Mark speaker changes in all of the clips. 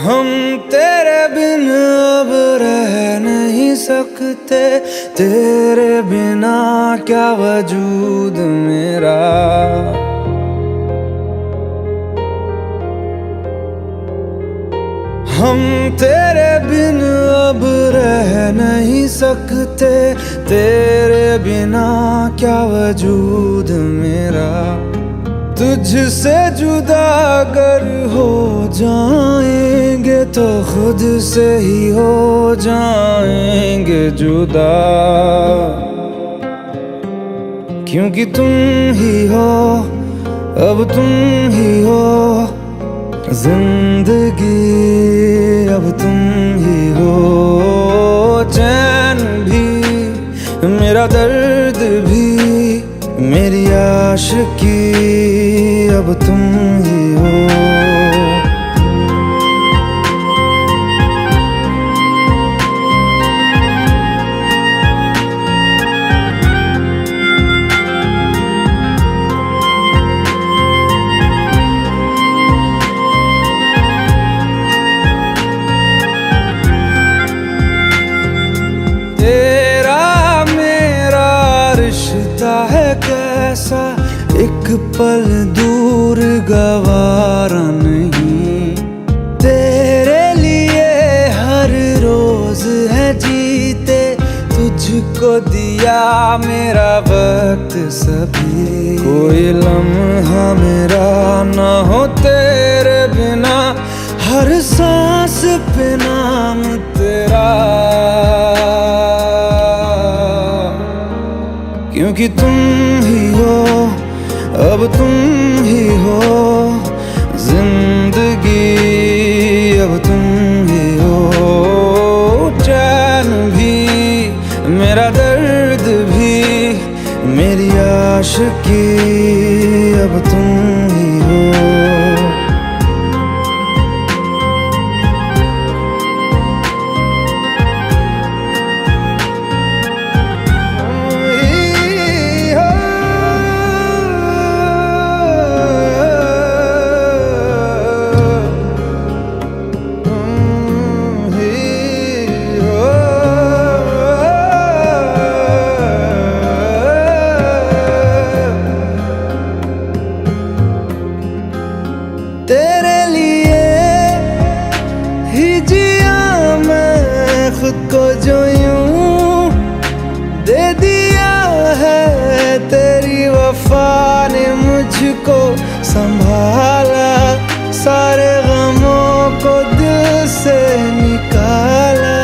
Speaker 1: हम तेरे बिन अब रह नहीं सकते, तेरे बिना क्या वजूद मेरा। हम तेरे बिन अब रह नहीं सकते, तेरे बिना क्या वजूद मेरा। तुझसे जुदा अगर हो जाएंगे तो खुद से ही हो जाएंगे जुदा, क्योंकि तुम ही हो, अब तुम ही हो जिंदगी, अब तुम ही हो। चैन भी मेरा दर्द भी मेरी आशिकी, अब तुम ही हो। तेरा मेरा रिश्ता है कैसा, एक पल दूर गवारा नहीं। तेरे लिए हर रोज है जीते, तुझको दिया मेरा वक्त सभी। कोई लम्हा मेरा ना हो तेरे बिना, हर सांस पे नाम तेरा, क्योंकि तुम ही हो, अब तुम ही हो जिंदगी, अब तुम ही हो। चैन भी मेरा दर्द भी मेरी आशिकी, अब तुम ही हो। तेरे लिए ही जिया मैं खुद को, जो यूं दे दिया है तेरी वफा ने मुझको संभाला। सारे गमों को दिल से निकाला,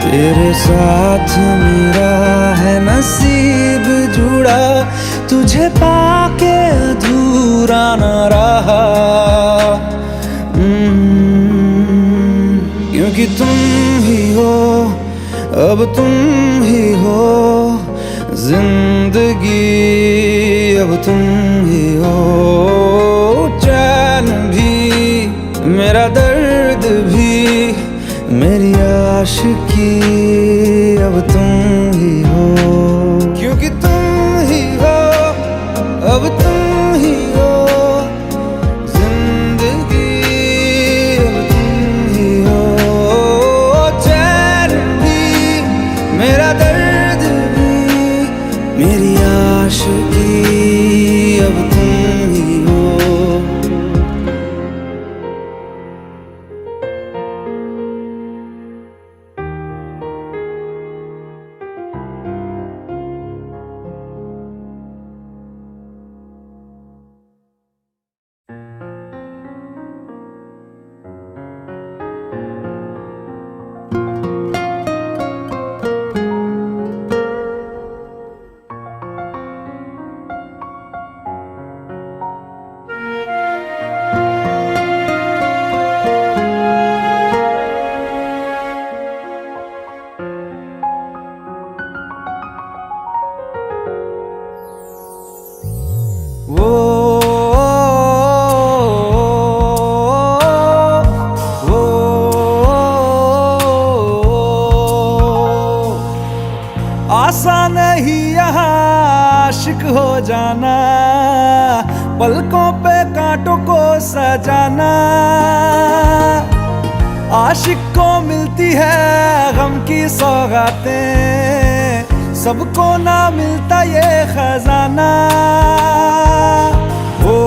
Speaker 1: तेरे साथ मेरा है नसीब जुड़ा, तुझे पाके अधूरा न रहा। क्योंकि तुम ही हो, अब तुम ही हो जिंदगी, अब तुम ही हो। चैन भी मेरा दर्द भी मेरी आशिकी, अब तुम ही हो, क्योंकि तुम ही हो, अब तुम ही हो जिंदगी, अब तुम ही हो। चैन भी मेरा दर्द भी मेरी आशिकी, अब तुम ही हो।
Speaker 2: आसान नहीं यहाँ आशिक हो जाना, पलकों पे कांटों को सजाना। आशिक को मिलती है गम की सौगातें, सबको ना मिलता ये खजाना। ओ,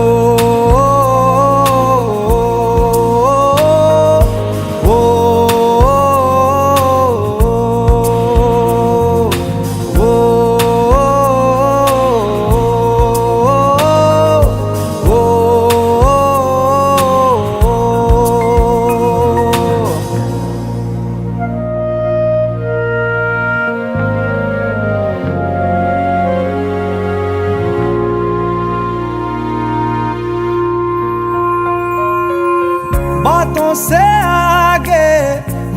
Speaker 2: बातों से आगे,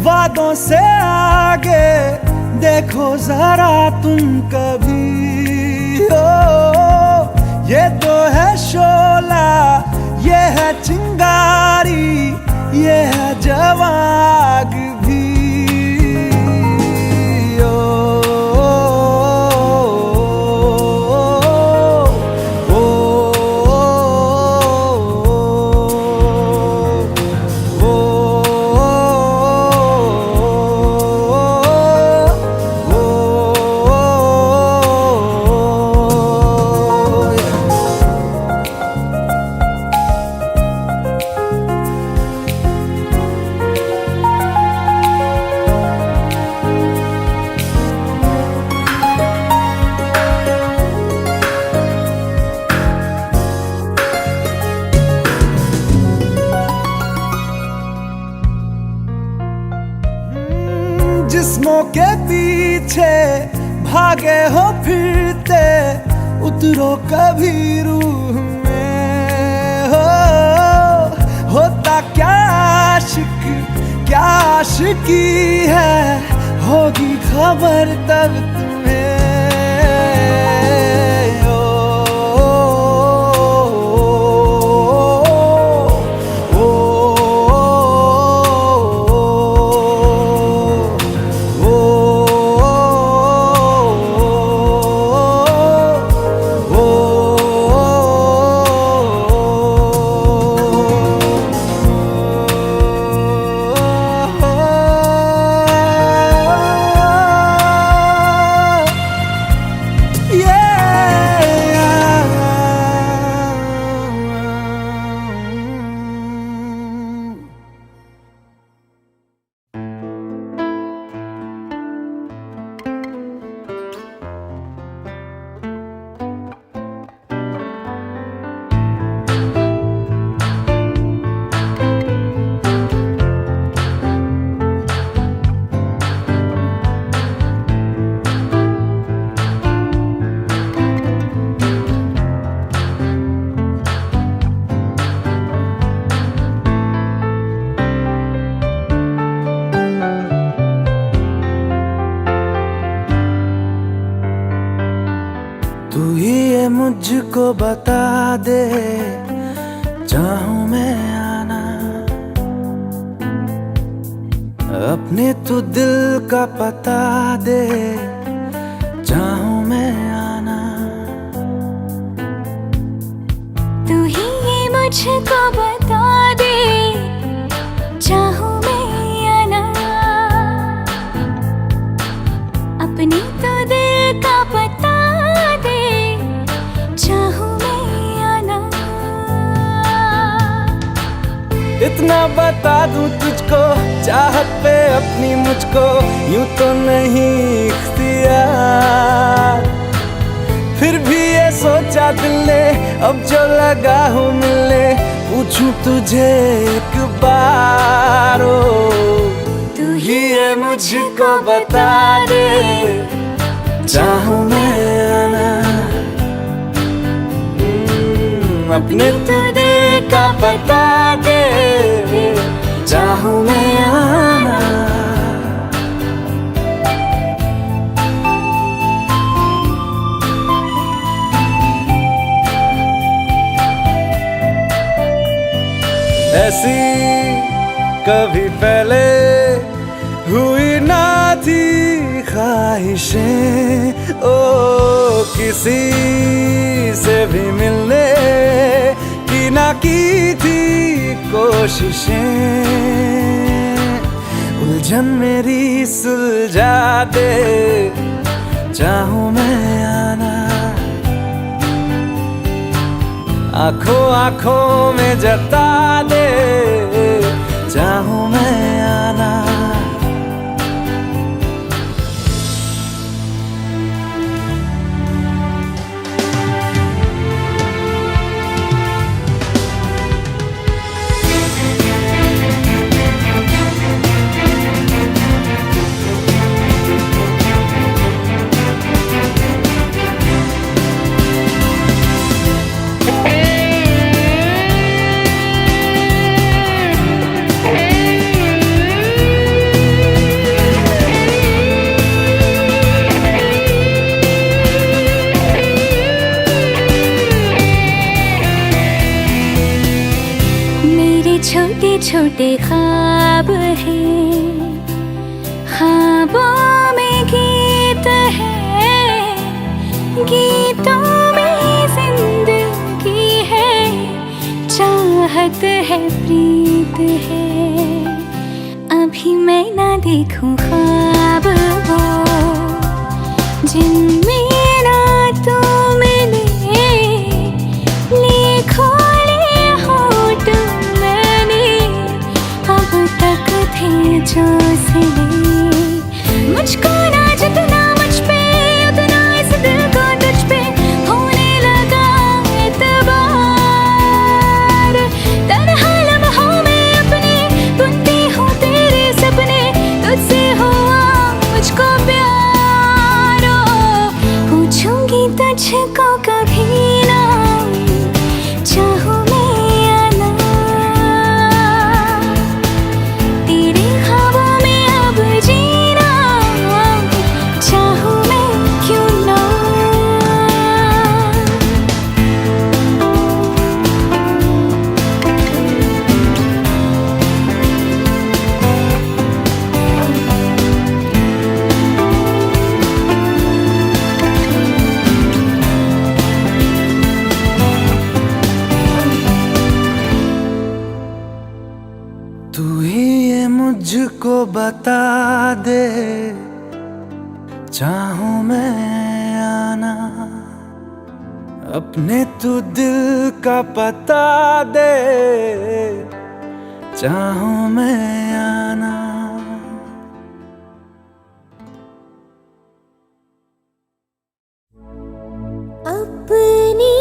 Speaker 2: वादों से आगे, देखो जरा तुम कभी हो। ये तो है शोला, ये है चिंगारी, ये है जवाग भी। जिस्मों के पीछे भागे हो फिरते, उतरो कभी रूह में हो। होता क्या आशिक, क्या आशिकी है, होगी खबर तब तुम्हें। तू ही ये मुझको बता दे, चाहूं मैं आना अपने, तू दिल का पता दे, चाहूं मैं आना।
Speaker 3: तू ही ये मुझको बता दे, चाहूं मैं आना अपने, तो दिल का पता दे, चाहूं मैं आना।
Speaker 2: इतना बता दूं तुझको, चाहत पे अपनी मुझको यूं तो नहीं इख्तियार। फिर भी ये सोचा दिल ने, अब जो लगा हूँ मिलने, पूछूं तुझे एक बार। ओ तू ही ये मुझको बता दे, चाहूं मैं आना अपने, तो दिल का पता दे, चाहूं मैं आना। ऐसी कभी पहले हुई ना थी ख्वाहिशें, ओ किसी से भी मिलने की ना की थी कोशिशें। उलझन मेरी सुलझा दे, चाहूं मैं आना आंखों आंखों में जता दे, चाहूं मैं आना।
Speaker 3: छोटे छोटे ख्वाब हैं, ख्वाबों में गीत है, गीतों में जिंदगी है, चाहत है, प्रीत है। अभी मैं ना देखूं ख्वाब वो जिनमें ना तू मिले, लिखो जो सिले। मुझको ना जितना मुझ पे उतना इस दिल को तुझ पे होने लगा एतबार। तन्हा लम्हों में अपने बुनती हूँ तेरे सपने, तुझसे हुआ मुझको प्यार। पूछूंगी तुझको कभी ना, चाहूं
Speaker 2: तू ही ये मुझको बता दे, चाहूं मैं आना अपने तू दिल का पता दे, चाहूं मैं आना।
Speaker 3: अपनी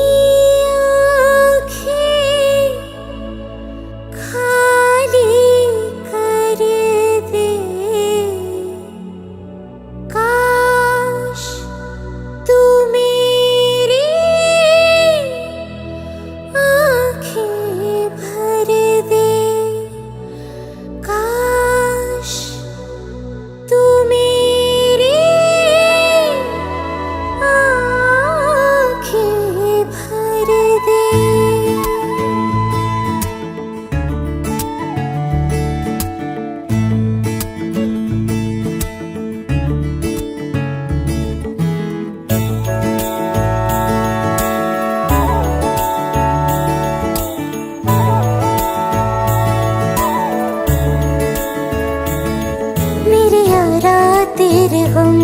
Speaker 3: तेरे गम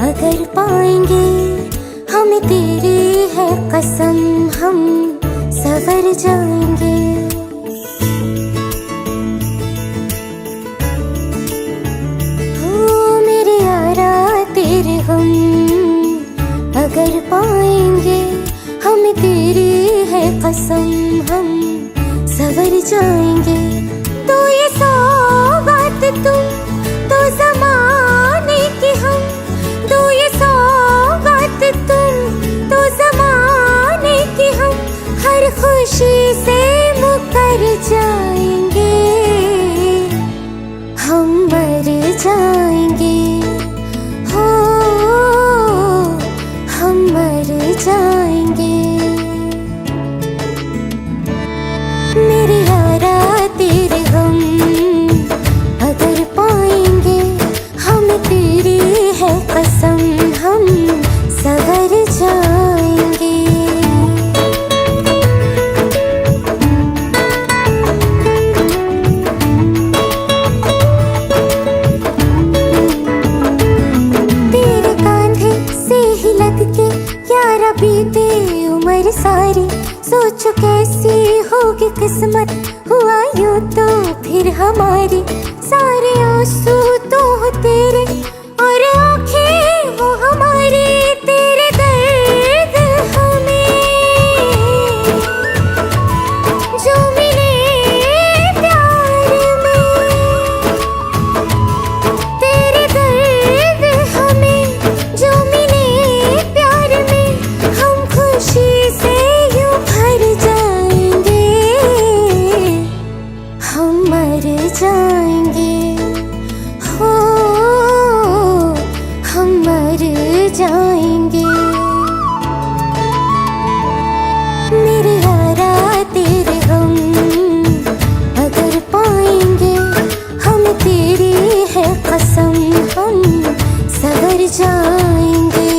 Speaker 3: अगर पाएंगे, हमें तेरी है कसम, हम सवर जाएंगे। हो मेरे यारा तेरे गम अगर पाएंगे, हमें तेरी है कसम, हम सवर जाएंगे। तो ये सौगात तुम तो ज़माने की, हम दो ये सौगात तुम तो ज़माने की, हम हर खुशी से मुकर जाएंगे, हम मर जाएंगे। हो हम मर जाएंगे। मेरे यारा तेरे गम अगर फिर सारी सोचो कैसी होगी किस्मत, हुआ यूं तो फिर हमारी, सारे आंसू तो हो तेरे और आंखें हो हमारी, तेरे दर्द हमें जो मिले प्यार में, तेरे दर्द हमें जो मिले प्यार में, हम खुशी से यूं भर जाएंगे, हम मर जाएंगे, हो हम मर जाएंगे। मेरे यारा तेरे हम अगर पाएंगे, हम तेरी है कसम हम सवर जाएंगे।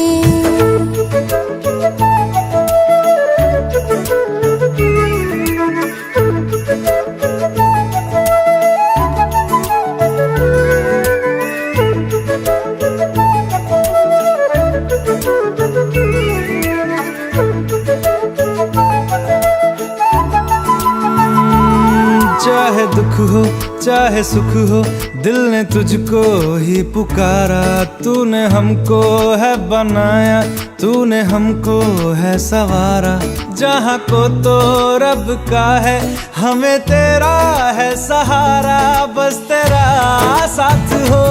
Speaker 2: चाहे दुख हो चाहे सुख हो, दिल ने तुझको ही पुकारा, तूने हमको है बनाया, तूने हमको है सवारा, जहाँ को तो रब का है, हमें तेरा है सहारा, बस तेरा साथ हो,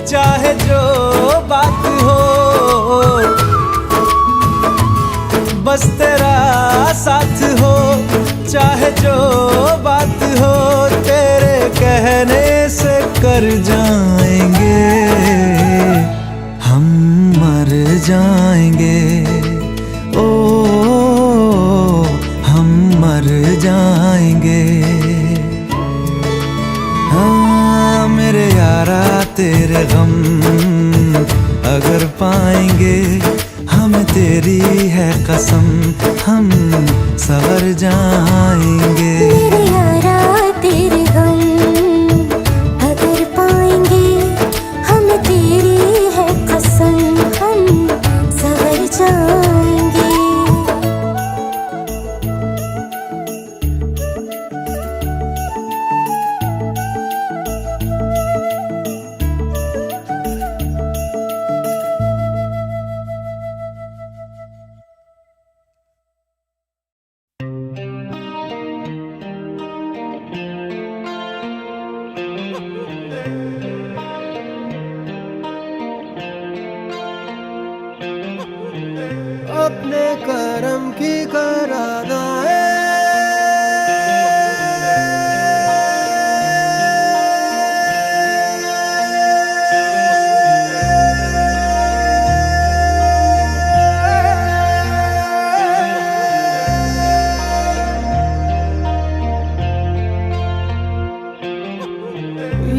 Speaker 2: चाहे जो बात हो, बस तेरा साथ हो, चाहे जो बात हो, तेरे कहने से कर जाएंगे, हम मर जाएंगे, ओ हम मर जाएंगे। हाँ मेरे यारा तेरे गम अगर पाएंगे, हमें तेरी है कसम हम सवर जाएंगे।
Speaker 3: मेरे यारा तेरे गम अगर पाएंगे, हमें तेरी है कसम हम सवर जाएंगे।
Speaker 2: अपने करम की करादाए,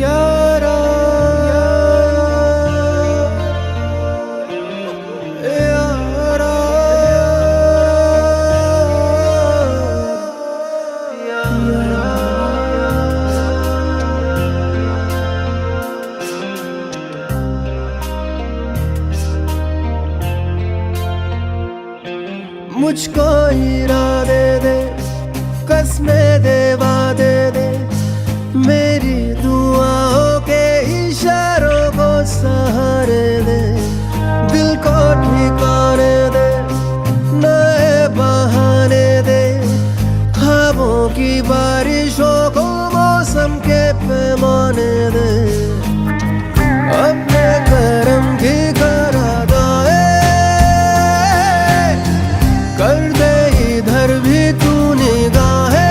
Speaker 2: यारा मुझको इरादे दे, कसमें दे, वादे दे, मेरी दुआओं के इशारों को सहारे दे, दिल को ठिकाने दे, नए बहाने दे, ख्वाबों की बारिशों को मौसम के पैमाने दे, अपने करम की करादाए कर दे, इधर भी तू निगाहें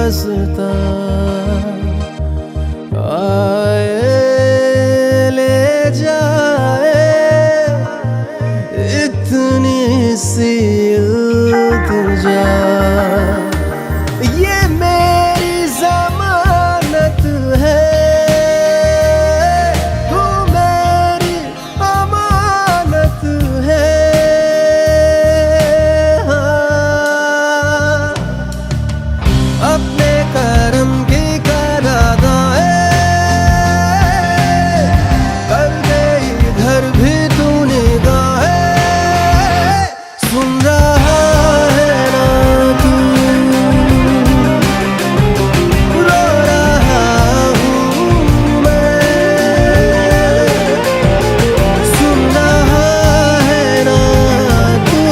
Speaker 2: रास्ता आए ले जाए इतनी सी इल्तिजा। ये मेरी जमानत है, तू मेरी अमानत है। हाँ, अपने करम की करादाए कर दे इधर भी तू निगाहें। सुन रहा है ना तू, रो रहा हूँ मैं। सुन रहा है ना तू,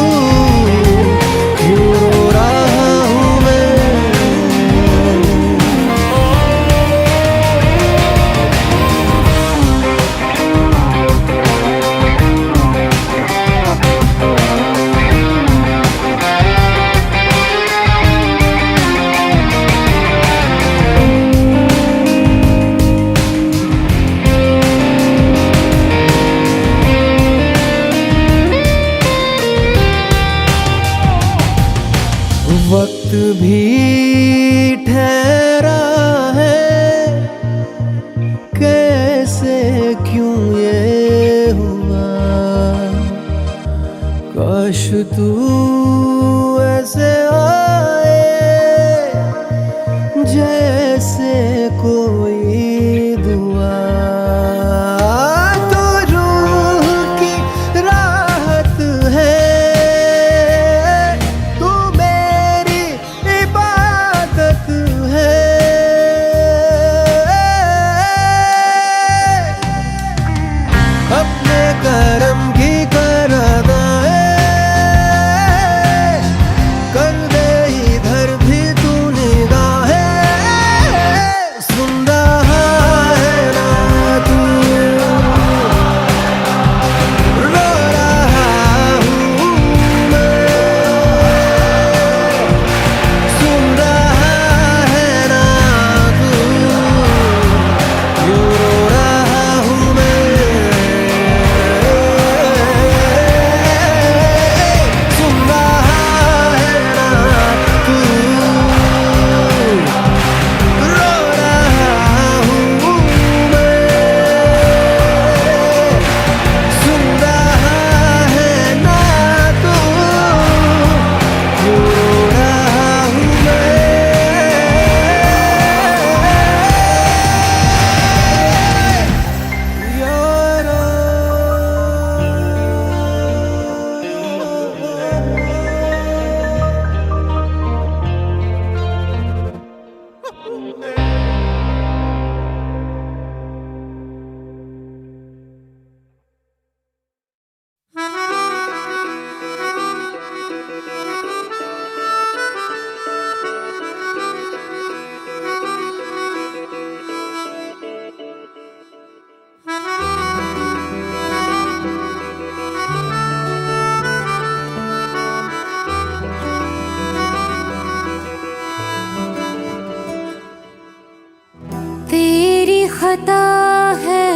Speaker 2: क्यों रो रहा हूँ मैं। वक्त भी ठहरा है, कैसे क्यों ये हुआ। काश तू ऐसे आए जैसे कोई दुआ। तो रूह की राहत है, तू मेरी इबादत है। अपने करम की करादाए कर दे इधर भी तू निगाहें। सुन रहा है ना तू, रो रहा हूँ मैं। सुन रहा है ना तू, क्यों रो रहा हूँ मैं। सुन रहा है ना तू, रो रहा हूँ मैं। सुन रहा है ना तू, क्यों रो रहा हूँ मैं। यारा
Speaker 3: तेरी खता है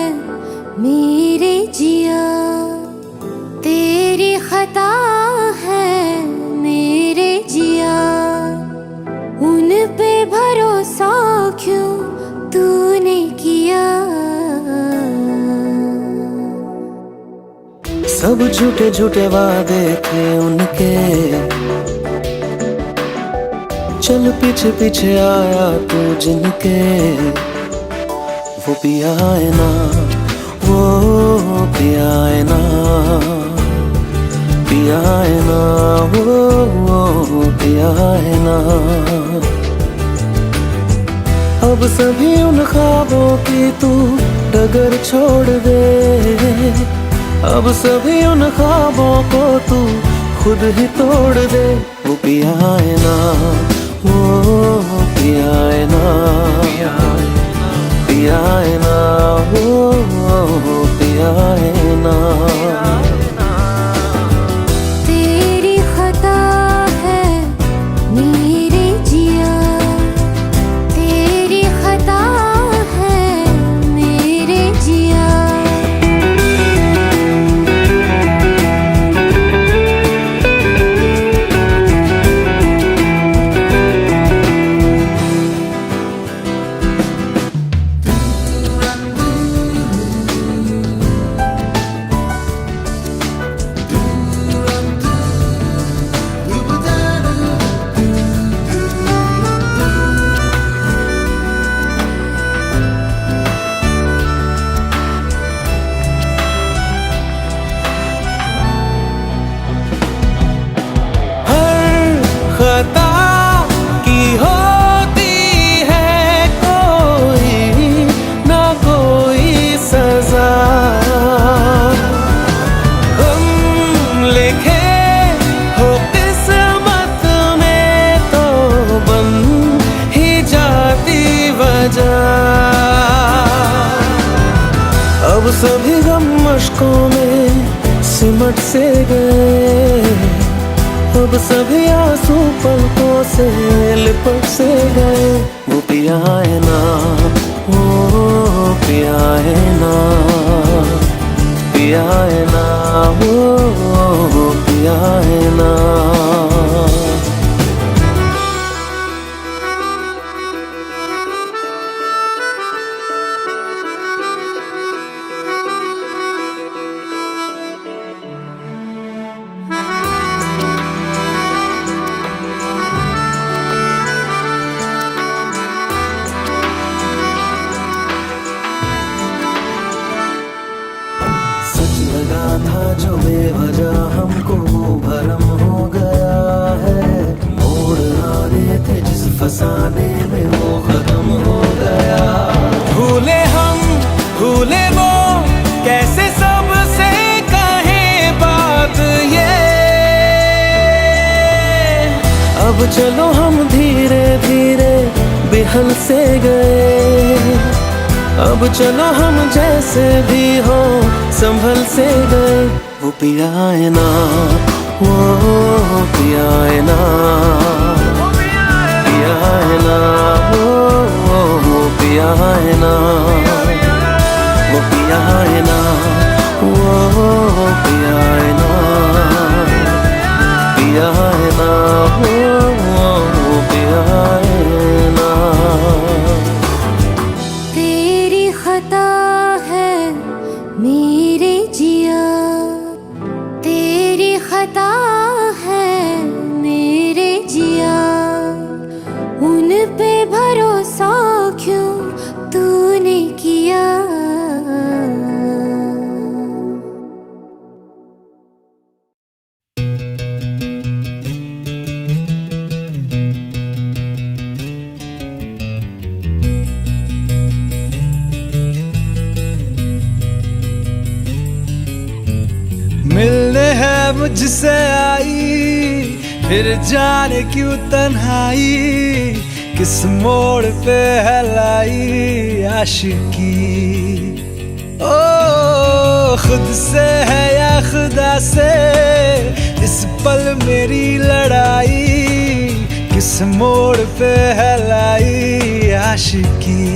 Speaker 3: मेरे जिया, तेरी खता है मेरे जिया। उन पे भरोसा क्यों तूने किया।
Speaker 2: सब झूठे झूठे वादे थे उनके, चल पीछे पीछे आया तू जिनके। वो पिया है ना, वो पिया है ना, पिया है ना, वो पिया है ना। अब सभी उन ख्वाबों की तू डगर छोड़ दे। अब सभी उन ख्वाबों को तू खुद ही तोड़ दे। वो पिया है ना, वो पिया है ना, पिया है ना, वो पिया है ना।
Speaker 3: तेरी खता है मेरे जिया,
Speaker 2: अश्कों में सिमट से गए, अब सभी आंसू पलकों से लिपट से गए। वो पिया है ना, वो पिया है ना, पिया है ना, वो पिया है ना। लगा था जो बेवजह हमको वो भरम हो गया है, मोड़ आने थे जिस फसाने में वो खत्म हो गया। भूले हम भूले वो, कैसे सबसे कहें बात ये। अब चलो हम धीरे धीरे बिहल से गए, अब चलो हम जैसे भी हो संभल से गए। वो पिया है ना, वो पिया है ना, पिया है ना, वो पिया है ना, वो पिया है ना, वो पिया है ना, पिया है ना, वो पिया है ना।
Speaker 3: मेरे जिया तेरी खता है, मेरे जिया उन पे भरोसा क्यों तूने किया।
Speaker 2: मिलने है मुझसे आई, फिर जाने क्यों तन्हाई, किस मोड़ पे है लाई आशिकी। ओ खुद से है या खुदा से इस पल मेरी लड़ाई, किस मोड़ पे है लाई आशिकी।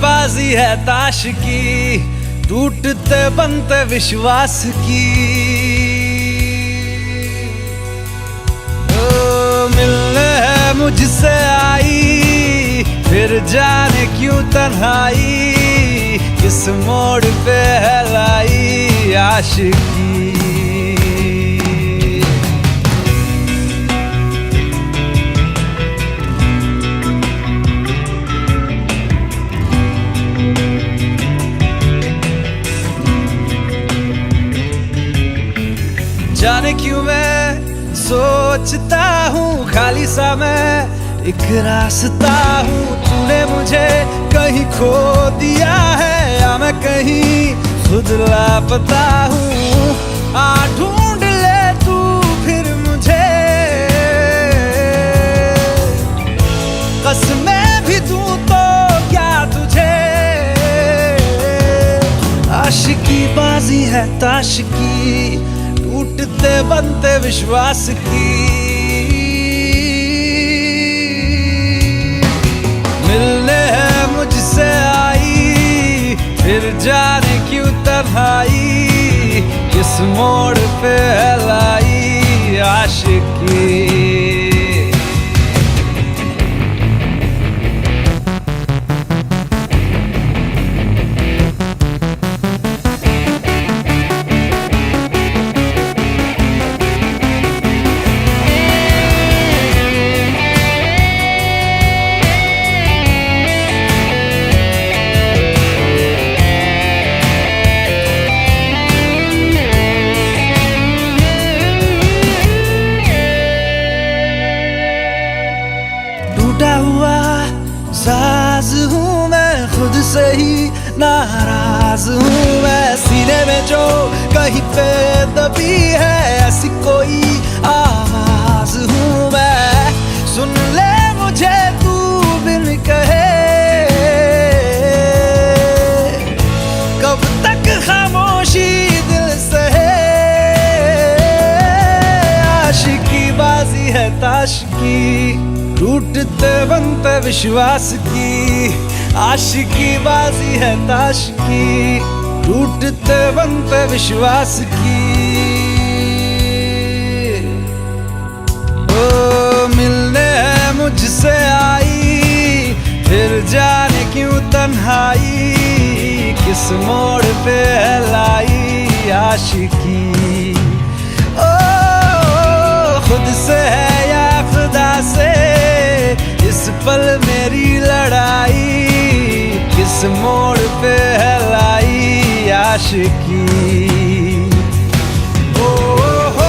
Speaker 2: बाजी है ताश की, टूटते बनते विश्वास की। ओ मिलने है मुझसे आई, फिर जाने क्यों तन्हाई, किस मोड़ पे है लाई आशिकी। जाने क्यों मैं सोचता हूँ खाली सा मैं एक रास्ता हूँ, तूने मुझे कहीं खो दिया है या मैं कहीं खुद लापता हूँ। आ ढूंढ ले तू फिर मुझे, कसमें भी दूँ तो क्या तुझे। आशिकी बाजी है ताश की, टूटते बनते विश्वास की। मिलने है मुझसे आई, फिर जाने क्यों तन्हाई, किस मोड़ पे है लाई आशिकी। टूटा हुआ साज हूँ मैं खुद से ही नाराज हूँ मैं सीने में जो कहीं पे दबी है ऐसी कोई आवाज हूँ मैं सुन ले मुझे तू बिन कहे कब तक खामोशी दिल सहे आशिकी बाजी है ताश की टूटते बनते विश्वास की आशिकी बाजी है ताश की टूटते बनते विश्वास की ओ मिलने है मुझसे आई फिर जाने क्यों तन्हाई किस मोड़ पे है लाई आशिकी ओ खुद से है या खुदा से इस पल मेरी लड़ाई किस मोड़ पे है लाई आशिकी ओ हो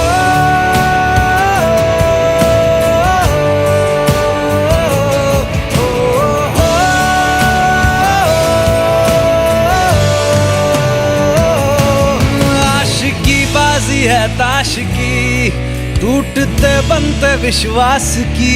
Speaker 2: आशिकी बाजी है ताश की टूटते बनते विश्वास की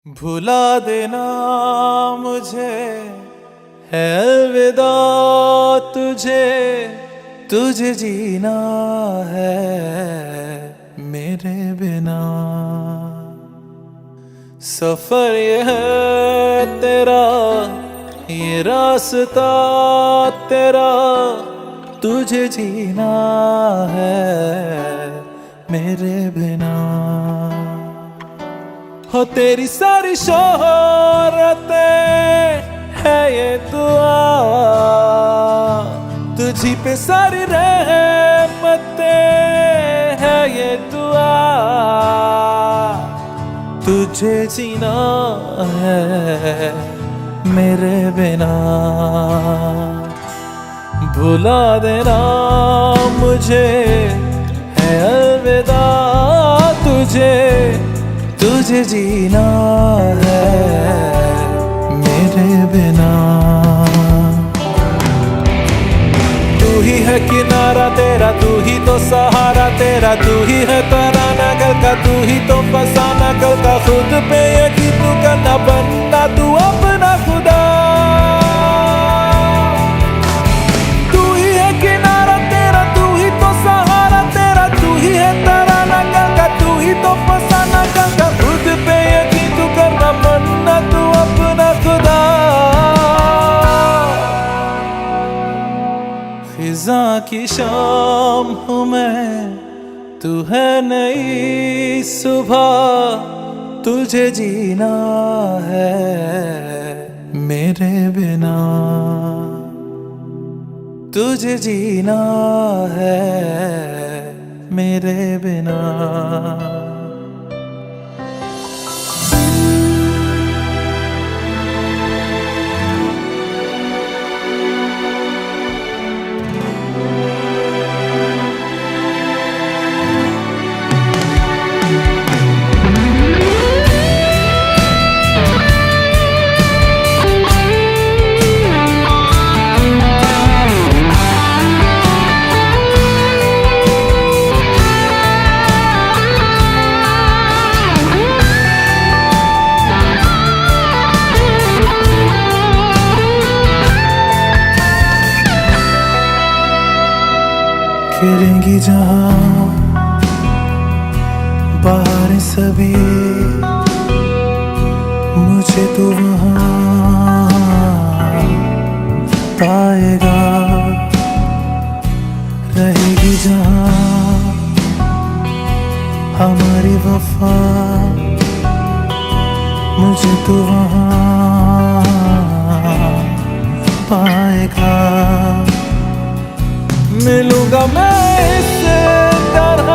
Speaker 2: भुला देना मुझे है अलविदा तुझे जीना है मेरे बिना सफर ये है तेरा ये रास्ता तेरा तुझे जीना है मेरे बिना हो तेरी सारी शोहरतें है ये दुआ तुझी पे सारी रहमतें है ये दुआ तुझे जीना है मेरे बिना भुला देना मुझे है अलविदा तुझे जीना है मेरे बिना तू ही है किनारा तेरा तू ही तो सहारा तेरा तू ही है तराना गल का तू ही तो फसाना गल का खुद पे यकीन तू करना बनना तू अपना खुदा तू ही है किनारा तेरा तू ही तो सहारा तेरा तू ही है तराना गल का तू ही तो फसाना गल का खुद पे यकीन तू करना बनना तू अपना खुदा खिजा की शाम हूँ मैं तू है नई सुबह तुझे जीना है मेरे बिना तुझे जीना है मेरे बिना खेलेंगी जहाँ बाहर सभी मुझे तो वहाँ पाएगा रहेगी जहाँ हमारी वफा मुझे तो वहाँ पाएगा। मिलूंगा मैं इस तरह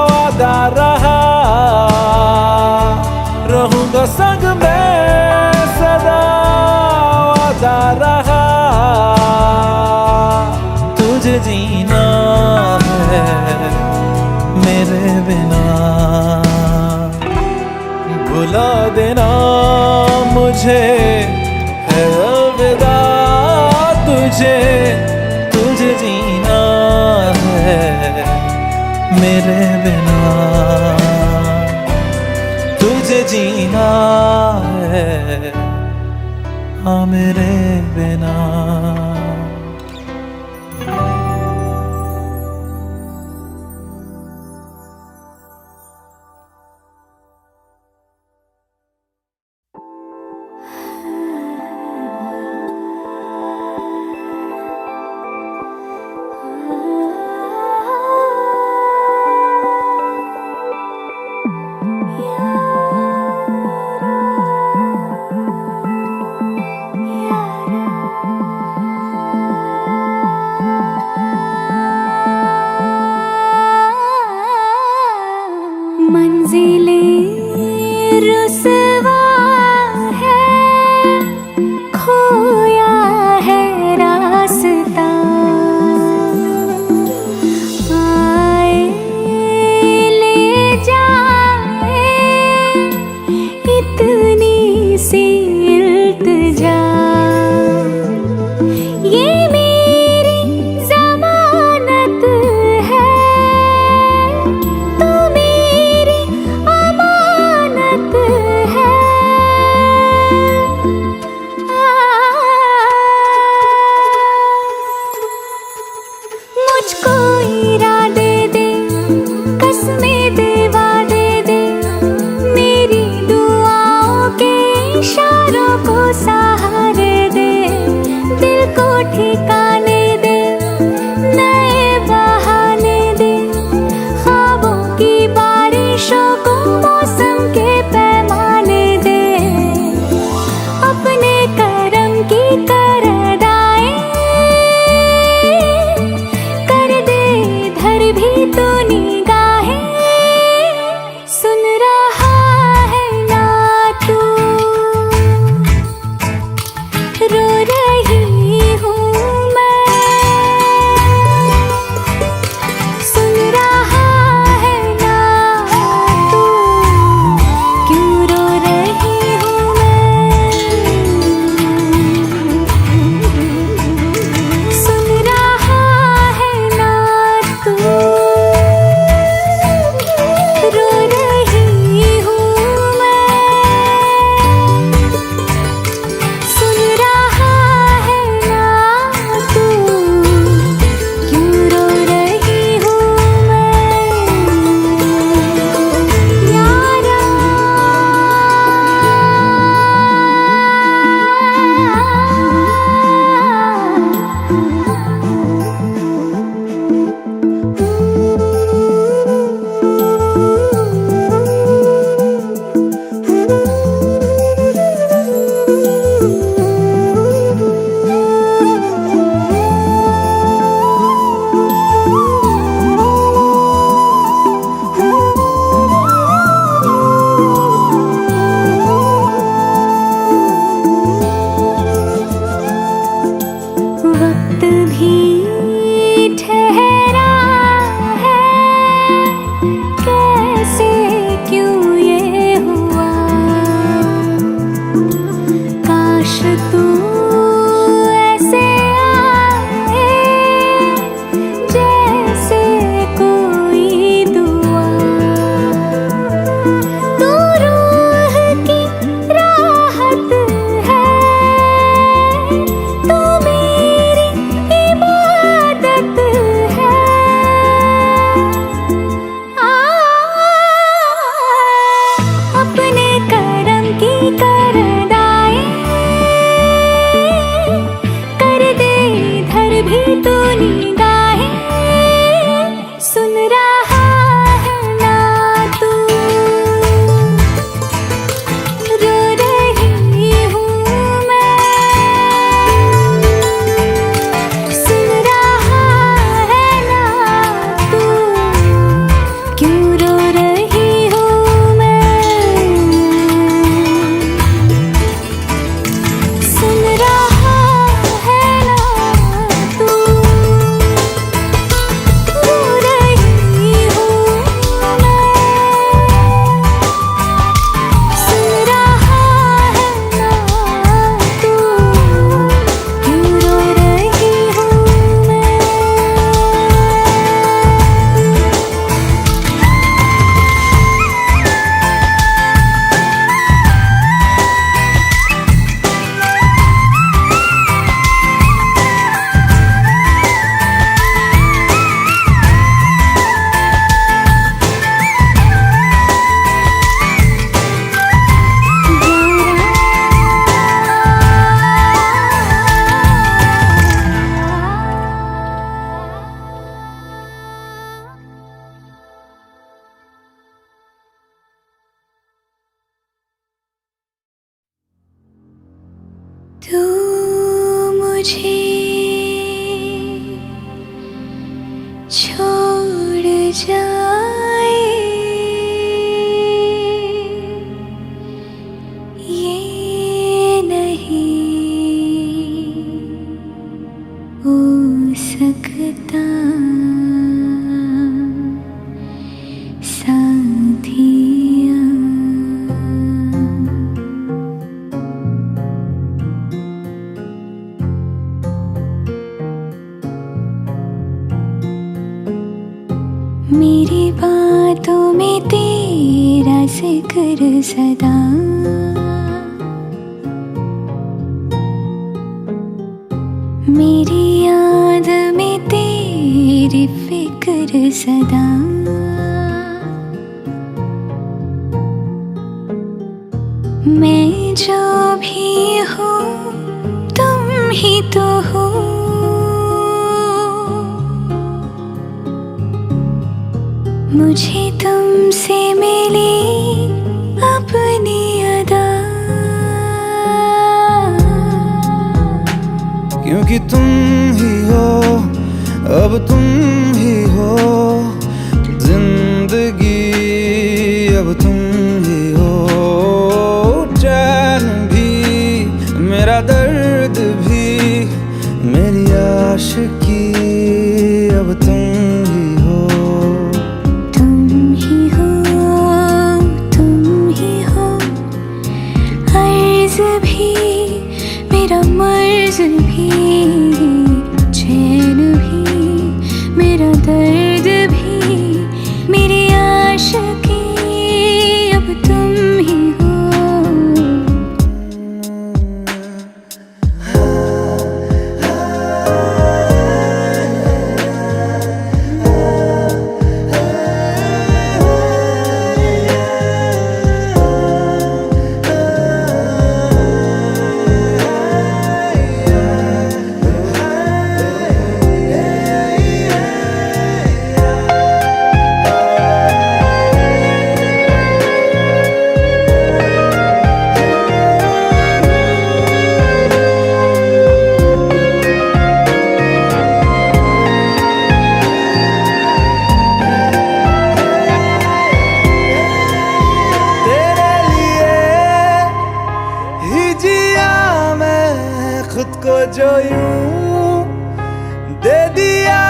Speaker 2: वादा रहा, रहूंगा संग में सदा वादा रहा। तुझे जीना है मेरे बिना, भुला देना मुझे है अलविदा। तुझे जीना है मेरे बिना, तुझे जीना है हाँ मेरे बिना।
Speaker 3: मुझे छोड़ जाए, ये नहीं हो सकता साथिया। मेरी बातों में तेरा जिक्र सदा, मेरी याद में तेरी फिक्र सदा। मैं जो भी हूँ तुम ही तो हो, मुझे तुमसे मिली अपनी अदा।
Speaker 1: क्योंकि तुम ही हो, अब तुम ही हो जिंदगी, अब तुम ही हो चैन भी, मेरा दर्द भी, मेरी आशिकी, अब तुम ही हो।
Speaker 3: तुम ही हो, तुम ही हो, अर्ज़ भी, मेरा मर्ज़ भी, चैन भी, मेरा दर्द भी, मेरी आशिकी, अब तुम ही हो।
Speaker 2: खुद को जो यूं दे दिया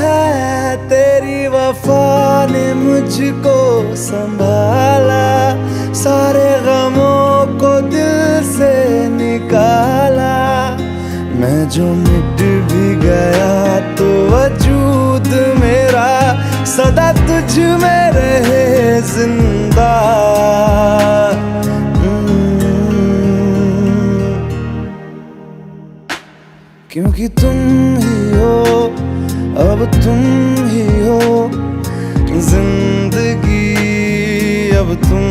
Speaker 2: है, तेरी वफा ने मुझको संभाला, सारे गमों को दिल से निकाला। मैं जो मिट भी गया तो वजूद मेरा सदा तुझ में रहे जिंदा।
Speaker 1: क्योंकि तुम ही हो, अब तुम ही हो जिंदगी, अब तुम